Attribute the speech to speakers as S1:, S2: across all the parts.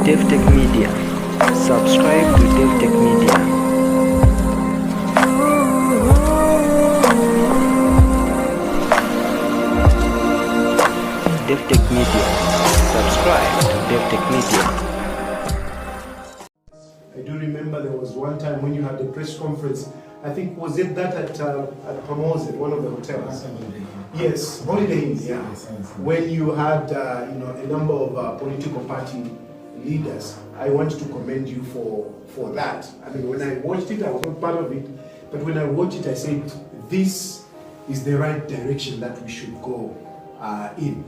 S1: DPP Subscribe to DPP Subscribe to DPP.
S2: I do remember there was one time when you had the press conference. I think was it that at Pamoze, one of the hotels? Yes, Holiday Inn. Yeah. When you had a number of political party leaders, I want to commend you for that. I mean, when I watched it, I was not part of it, but when I watched it, I said this is the right direction that we should go in,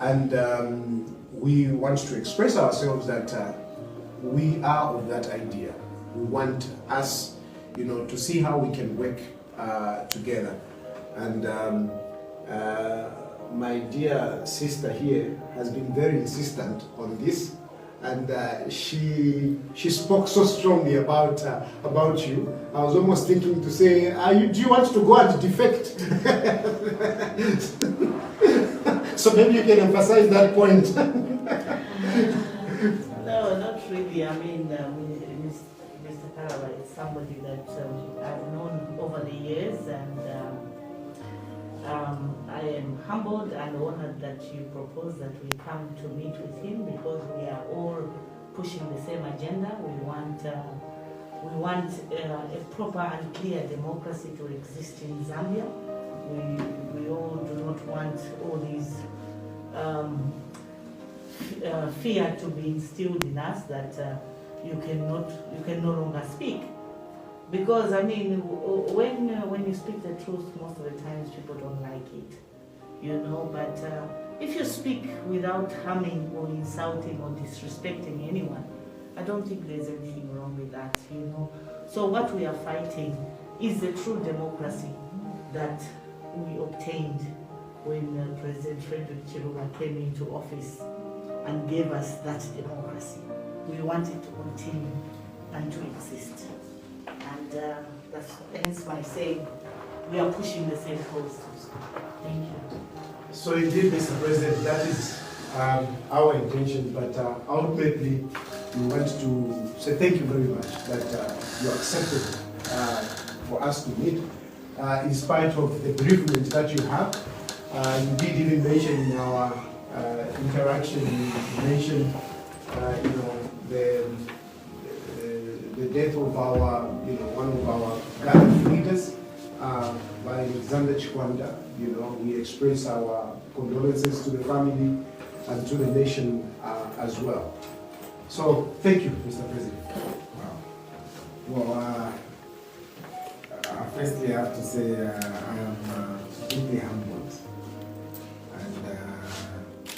S2: and we want to express ourselves that we are of that idea. We want us, to see how we can work together. And my dear sister here has been very insistent on this, and she spoke so strongly about you. I was almost thinking to say, do you want to go and defect? So maybe you can emphasize that point.
S3: No, not really. I mean, Mr. Kalaba is somebody that I've known over the years, and I am humbled and honored that you propose that we come to meet with him, because we are all pushing the same agenda. We want a proper and clear democracy to exist in Zambia. We all do not want all these fear to be instilled in us that you can no longer speak. Because I mean, when you speak the truth, most of the times people don't like it, But if you speak without harming or insulting or disrespecting anyone, I don't think there's anything wrong with that, So what we are fighting is the true democracy that we obtained when President Frederick Chilufya came into office and gave us that democracy. We want it to continue and to exist. And that's hence my saying, we are pushing the same cause. Thank you.
S2: So indeed, Mr. President, that is our intention, but ultimately we want to say thank you very much that you accepted for us to meet, in spite of the bereavement that you have. You did even mention in our interaction, you mentioned the death of our, one of our gallant leaders, by Alexander Chikwanda. We express our condolences to the family and to the nation as well. So thank you, Mr. President.
S4: Well, firstly, I have to say I am deeply humbled and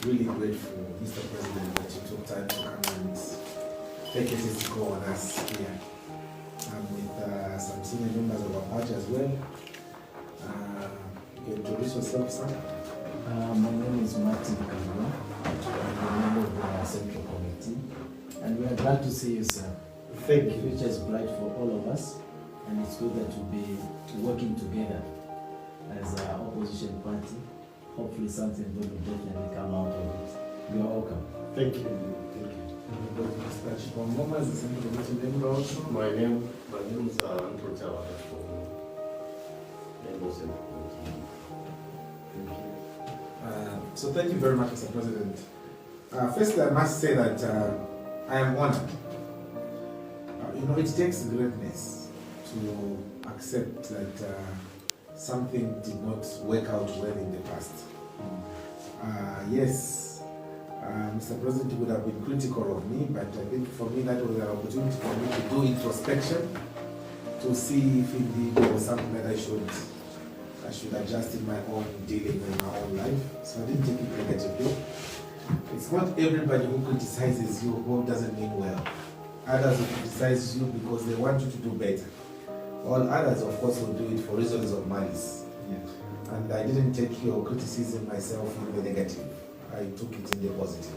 S4: really grateful, Mr. President, that you took time to come and take a to go on us here. I'm with some senior members of our party as well. You can introduce yourself, sir.
S5: My name is Martin Kalaba. I'm a member of the Central Committee, and we are glad to see you, sir.
S2: Thank you.
S5: The future is bright for all of us, and it's good that we'll be working together as an opposition party. Hopefully something good will definitely come out of it. You are welcome.
S2: Thank you. Thank you.
S6: My name is Chilufya Tayali from
S4: So thank you very much, Mr. President. Firstly, I must say that I am honored. It takes greatness to accept that something did not work out well in the past. Yes, Mr. President would have been critical of me, but I think for me that was an opportunity for me to do introspection, to see if indeed there was something that I should adjust in my own dealing in my own life. So I didn't take it negatively. It's not everybody who criticizes you who doesn't mean well. Others will criticize you because they want you to do better. All others, of course, will do it for reasons of malice. Yeah. And I didn't take your criticism myself in the negative. I took it in the positive.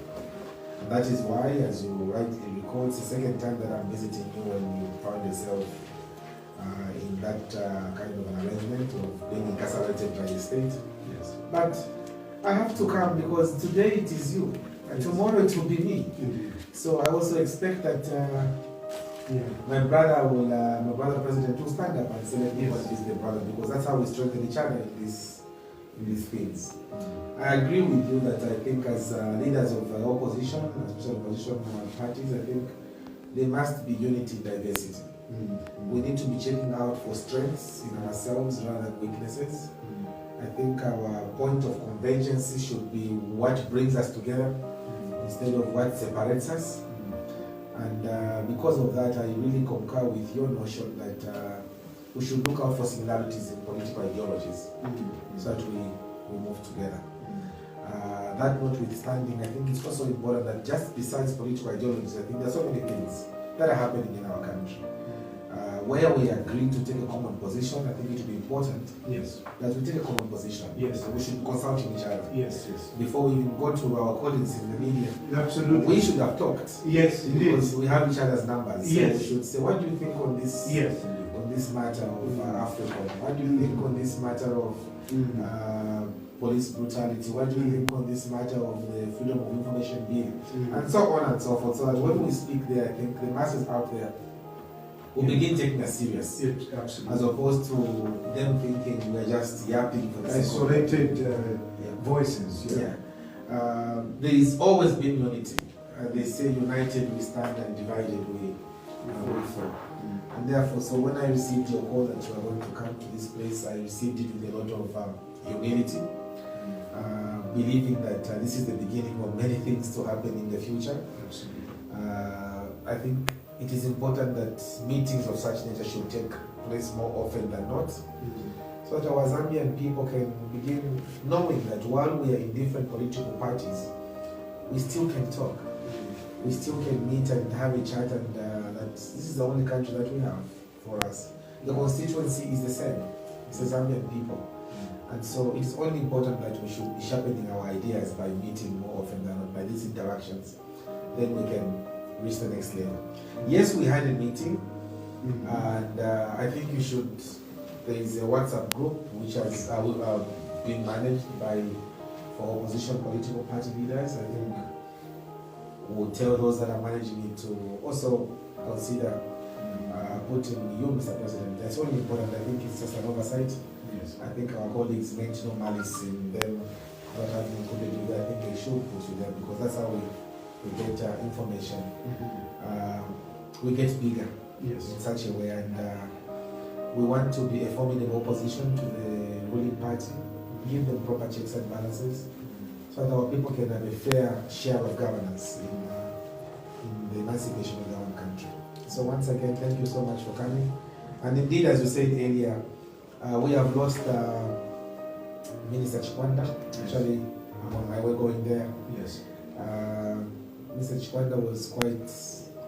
S4: And that is why, as you rightly recall, it's the second time that I'm visiting you when you found yourself in that kind of an arrangement of being incarcerated by the state. Yes. But I have to come because today it is you. Tomorrow it will be me.
S2: Indeed.
S4: So I also expect that
S2: Yeah.
S4: my brother president will stand up and say, let me
S2: Yes.
S4: what is the brother, because that's how we strengthen each other in these things. I agree with you that I think as leaders of opposition, especially opposition parties, I think there must be unity in diversity. We need to be checking out for strengths in ourselves rather than weaknesses. I think our point of convergence should be what brings us together instead of what separates us. And because of that, I really concur with your notion that we should look out for similarities in political ideologies so that we move together. That notwithstanding, I think it's also important that just besides political ideologies, I think there are so many things that are happening in our country. Where we agree to take a common position, I think it will be important
S2: Yes.
S4: that we take a common position.
S2: Yes.
S4: We should be consulting each other.
S2: Yes. Yes.
S4: Before we even go to our colleagues in the media,
S2: Absolutely.
S4: we should have talked.
S2: Yes, indeed.
S4: Because we have each other's numbers. So
S2: Yes.
S4: we should say, what do you think on this?
S2: Yes.
S4: On this matter of Africa? What do you think on this matter of police brutality? What do you think on this matter of the Freedom of Information Bill? And so on and so forth. So that when we speak there, I think the masses out there will begin taking us serious.
S2: Yes, absolutely.
S4: As opposed to them thinking we're just yapping for the sake of it.
S2: Isolated voices.
S4: Yeah. There is always been unity. They say united we stand and divided we fall. And therefore, so when I received your call that you are going to come to this place, I received it with a lot of humility, believing that this is the beginning of many things to happen in the future. I think it is important that meetings of such nature should take place more often than not, so that our Zambian people can begin knowing that while we are in different political parties, we still can talk, we still can meet and have a chat, and that this is the only country that we have for us. The constituency is the same, it's the Zambian people. And so it's only important that we should be sharpening our ideas by meeting more often than not, by these interactions. Then we can reach the next level. Yes, we had a meeting, and I think you should. There is a WhatsApp group which has been managed for opposition political party leaders. I think we'll tell those that are managing it to also consider putting you, Mr. President. That's only important. I think it's just an oversight.
S2: Yes.
S4: I think our colleagues meant no malice in them not having included you. I think they should put you there because that's how we get information. We get bigger in such a way, and we want to be a formidable opposition to the ruling party, give them proper checks and balances, so that our people can have a fair share of governance in the emancipation of their own country. So once again, thank you so much for coming. And indeed, as you said earlier, we have lost Minister Chikwanda. Actually, I'm on my way going there.
S2: Yes.
S4: Mr. Chikwanda was quite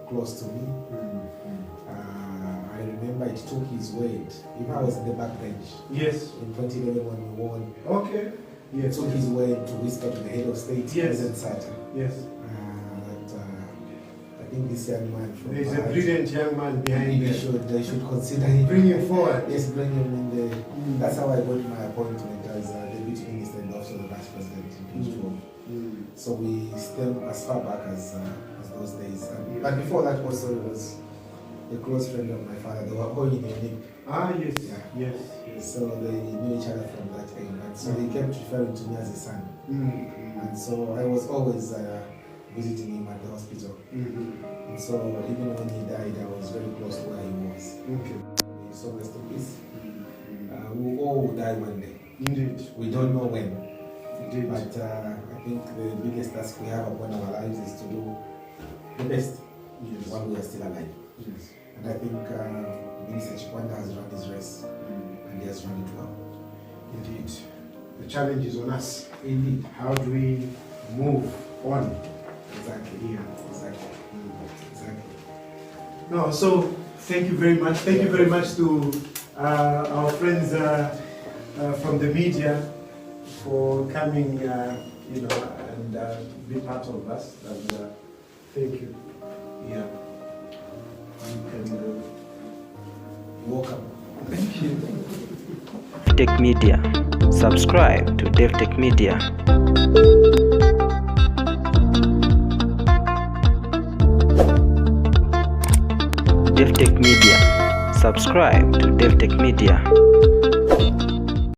S4: close to me. I remember it took his weight. Even I was in the back bench.
S2: Yes.
S4: In 2011 when we won.
S2: Okay.
S4: It took his weight to whisper to the head of state, President Sata.
S2: Yes.
S4: I think this young man from
S2: There's a brilliant young man behind
S4: they should consider him.
S2: Bring him forward.
S4: Yes, bring him in the. That's how I got my appointment as Deputy Minister and also the Vice President in Israel. So we still as far back as those days. But before that also was a close friend of my father. They were going in a league.
S2: Yes.
S4: Yeah.
S2: Yes.
S4: So they knew each other from that age. And so they kept referring to me as a son. And so I was always visiting him at the hospital. And so even when he died, I was very close to where he was.
S2: Okay.
S4: So rest in peace. We all will die one day.
S2: Indeed.
S4: We don't know when.
S2: Indeed.
S4: But I think the biggest task we have upon our lives is to do the best while we are still alive.
S2: Yes.
S4: And I think Minister Chikwanda has run his race and he has run it well.
S2: Indeed. The challenge is on us.
S4: Indeed.
S2: How do we move on?
S4: Exactly. Exactly.
S2: No, so thank you very much. Thank you very much to our friends from the media for coming, and be part of us. And thank you. Yeah. You can welcome. Thank you.
S1: Tech Media. Subscribe to DPP Media. Davi-tech-media. Subscribe to Davi-tech-media.